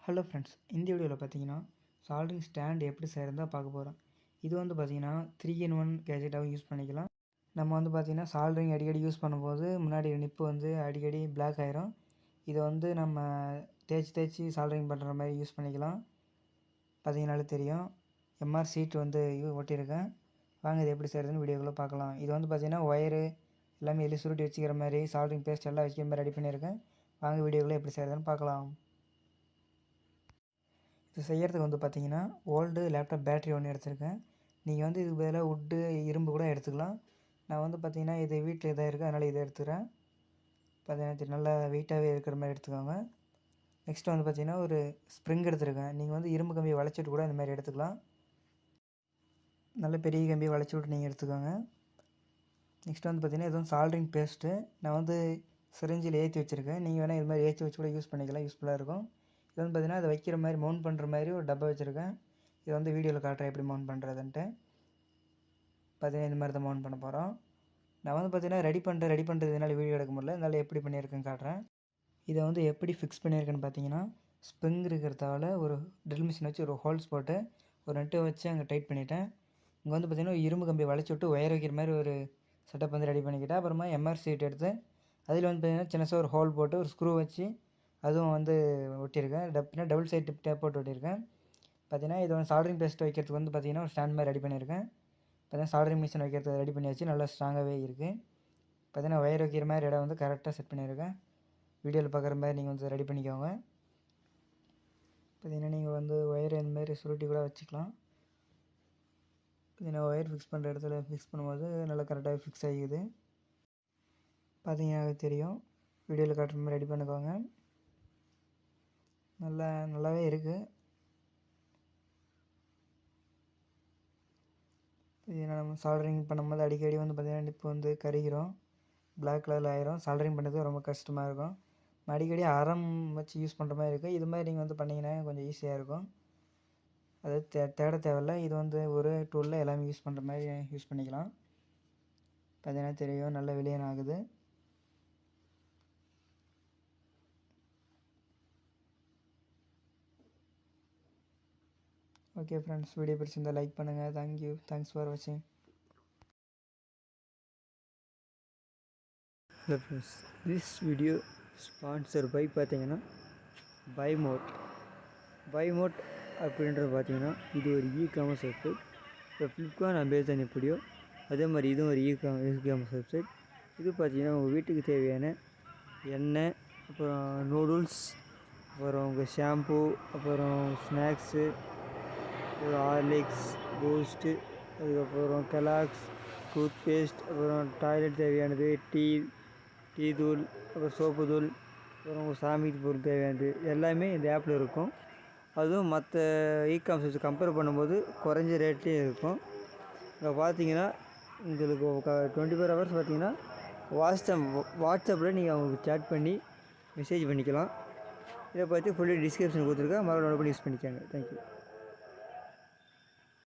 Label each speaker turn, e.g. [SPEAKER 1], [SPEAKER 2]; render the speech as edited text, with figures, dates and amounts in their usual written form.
[SPEAKER 1] Hello friends, இந்த வீடியோவில் பார்த்தீங்கன்னா சால்ட்ரிங் ஸ்டாண்ட் எப்படி செய்கிறதா பார்க்க போகிறோம். இது வந்து பார்த்தீங்கன்னா 3-in-1 கேஜெட்டாகவும் யூஸ் பண்ணிக்கலாம். நம்ம வந்து பார்த்தீங்கன்னா சால்ட்ரிங் அடிக்கடி யூஸ் பண்ணும்போது முன்னாடி நிப்பு வந்து அடிக்கடி பிளாக் ஆயிரும். இதை வந்து நம்ம தேய்ச்சி சால்ட்ரிங் பண்ணுற மாதிரி யூஸ் பண்ணிக்கலாம். பார்த்தீங்கன்னாலே தெரியும், எம்ஆர் சீட் வந்து ஒட்டியிருக்கேன். வாங்க இது எப்படி செய்கிறதுன்னு வீடியோக்குள்ளே பார்க்கலாம். இது வந்து பார்த்தீங்கன்னா ஒயரு எல்லாமே எள்ளி சுருட்டி வச்சுக்கிற மாதிரி சால்ட்ரிங் பேஸ்ட் எல்லாம் வைக்கிற மாதிரி ரெடி பண்ணியிருக்கேன். வாங்க வீடியோக்குள்ளே எப்படி செய்கிறதுன்னு பார்க்கலாம். இது செய்கிறதுக்கு வந்து பார்த்தீங்கன்னா ஓல்டு லேப்டாப் பேட்ரி ஒன்று எடுத்திருக்கேன். நீங்கள் வந்து இதுக்கு பதிலாக உட்டு இரும்பு கூட எடுத்துக்கலாம். நான் வந்து பார்த்தீங்கன்னா இது வீட்டில் இதாக இருக்குது, அதனால் இதை எடுத்துக்கிறேன். பார்த்தீங்கன்னா நல்லா வெயிட்டாகவே இருக்கிற மாதிரி எடுத்துக்கோங்க. நெக்ஸ்ட்டு வந்து பார்த்தீங்கன்னா ஒரு ஸ்ப்ரிங் எடுத்துருக்கேன். நீங்கள் வந்து இரும்பு கம்பியை வளைச்சிட்டு கூட இந்த மாதிரி எடுத்துக்கலாம். நல்ல பெரிய கம்பியை வளைச்சி விட்டு நீங்கள் எடுத்துக்கோங்க. நெக்ஸ்ட்டு வந்து பார்த்தீங்கன்னா இது வந்து சால்ட்ரிங் பேஸ்ட்டு. நான் வந்து சிரிஞ்சில் ஏற்றி வச்சுருக்கேன். நீங்கள் வேணால் இது மாதிரி ஏற்றி வச்சு கூட யூஸ் பண்ணிக்கலாம், யூஸ்ஃபுல்லாக இருக்கும். இது வந்து பார்த்தீங்கன்னா அதை வைக்கிற மாதிரி மவுண்ட் பண்ணுற மாதிரி ஒரு டப்பா வச்சுருக்கேன். இது வந்து வீடியோவில் காட்டுறேன் எப்படி மவுண்ட் பண்ணுறதுன்ட்டு. பார்த்தீங்கன்னா இந்த மாதிரி தான் மவுண்ட் பண்ண போகிறோம். நான் வந்து பார்த்தீங்கன்னா ரெடி பண்ணுறது என்னால் வீடியோ எடுக்க முடியல, அதனால் எப்படி பண்ணியிருக்கேன்னு காட்டுறேன். இதை வந்து எப்படி ஃபிக்ஸ் பண்ணியிருக்கேன்னு பார்த்தீங்கன்னா ஸ்ப்ரிங் இருக்கிறதால ஒரு ட்ரில் மிஷின் வச்சு ஒரு ஹோல்ஸ் போட்டு ஒரு நெட்டை வச்சு அங்கே டைட் பண்ணிவிட்டேன். இங்கே வந்து பார்த்தீங்கன்னா இரும்பு கம்பி வளைச்சி விட்டு ஒயர் வைக்கிற மாதிரி ஒரு செட்டப் வந்து ரெடி பண்ணிக்கிட்டேன். அப்புறமா எம்ஆர் சீட் எடுத்து அதில் வந்து பார்த்தீங்கன்னா சின்னசாக ஒரு ஹோல் போட்டு ஒரு ஸ்க்ரூ வச்சு அதுவும் வந்து ஒட்டியிருக்கேன். டபுள் சைட் டேப் போட்டு ஒட்டியிருக்கேன். பார்த்தீங்கன்னா இது வந்து சால்ட்ரிங் பேஸ்ட் வைக்கிறதுக்கு வந்து பார்த்தீங்கன்னா ஒரு ஸ்டாண்ட் மாதிரி ரெடி பண்ணியிருக்கேன். பார்த்தீங்கன்னா சால்ட்ரிங் மிஷின் வைக்கிறதுக்கு ரெடி பண்ணியாச்சு, நல்லா ஸ்ட்ராங்காகவே இருக்குது. பார்த்தீங்கன்னா ஒயர் வைக்கிற மாதிரி இடம் வந்து கரெக்டாக செட் பண்ணியிருக்கேன். வீடியோவில் பார்க்குற மாதிரி நீங்கள் வந்து ரெடி பண்ணிக்கோங்க. பார்த்தீங்கன்னா நீங்கள் வந்து ஒயர் இந்த மாதிரி சுருட்டி கூட வச்சுக்கலாம். பார்த்தீங்கன்னா ஒயர் ஃபிக்ஸ் பண்ணுற இடத்துல ஃபிக்ஸ் பண்ணும்போது நல்லா கரெக்டாக ஃபிக்ஸ் ஆகிக்குது. பார்த்தீங்கன்னா தெரியும், வீடியோவில் காட்டுற மாதிரி ரெடி பண்ணிக்கோங்க. நல்லாவே இருக்குது. பார்த்தீங்கன்னா நம்ம சால்ட்ரிங் பண்ணும்போது அடிக்கடி வந்து பார்த்தீங்கன்னா நிப்பு வந்து கருகிறோம், பிளாக் கலரில் ஆயிரும். சால்ட்ரிங் பண்ணுறது ரொம்ப கஷ்டமாக இருக்கும். அடிக்கடி அரம் வச்சு யூஸ் பண்ணுற மாதிரி இருக்குது. இது மாதிரி நீங்கள் வந்து பண்ணிங்கன்னா கொஞ்சம் ஈஸியாக இருக்கும். அது தேட தேவையில்லை. இது வந்து ஒரு டூலில் எல்லாமே யூஸ் பண்ணுற மாதிரி யூஸ் பண்ணிக்கலாம். பார்த்தீங்கன்னா தெரியும், நல்ல வெளியேன் ஆகுது. ஓகே ஃப்ரெண்ட்ஸ், வீடியோ பிடிச்சிருந்தால் லைக் பண்ணுங்கள். தேங்க்ஸ் ஃபார் வாட்சிங். Hello friends, this video sponsor by பார்த்தீங்கன்னா பைமோட் அப்படின்றது பார்த்தீங்கன்னா இது ஒரு இ-காமர்ஸ் வெப்சைட். இப்போ ஃப்ளிப்கார்ட், அமேசான் எப்படியோ அதே மாதிரி இதுவும் ஒரு இ-காமர்ஸ் வெப்சைட். இது பார்த்தீங்கன்னா உங்கள் வீட்டுக்கு தேவையான எண்ணெய், அப்புறம் நூடுல்ஸ், அப்புறம் உங்கள் ஷாம்பு, அப்புறம் ஸ்நாக்ஸு, ஒரு ஹார்லிக்ஸ், பூஸ்ட்டு, அதுக்கப்புறம் கெலாக்ஸ், டூத்பேஸ்ட், அப்புறம் டாய்லெட் தேவையானது, டீ தூள், அப்புறம் சோப்பு தூள், அப்புறம் உங்கள் சாமிக்கு பொருள் தேவையானது எல்லாமே இந்த ஆப்பில் இருக்கும். அதுவும் மற்ற இ-காமர்ஸ் வச்சு கம்பேர் பண்ணும்போது குறைஞ்ச ரேட்லேயும் இருக்கும். இப்போ பார்த்தீங்கன்னா உங்களுக்கு 24 ஹவர்ஸ் பார்த்தீங்கன்னா வாட்ஸ்அப்பில் நீங்கள் அவங்களுக்கு சேட் பண்ணி மெசேஜ் பண்ணிக்கலாம். இதை பற்றி ஃபுல்லி டிஸ்கிரிப்ஷன் கொடுத்துருக்கேன், மறுபடியும் யூஸ் பண்ணிக்கோங்க. தேங்க்யூ.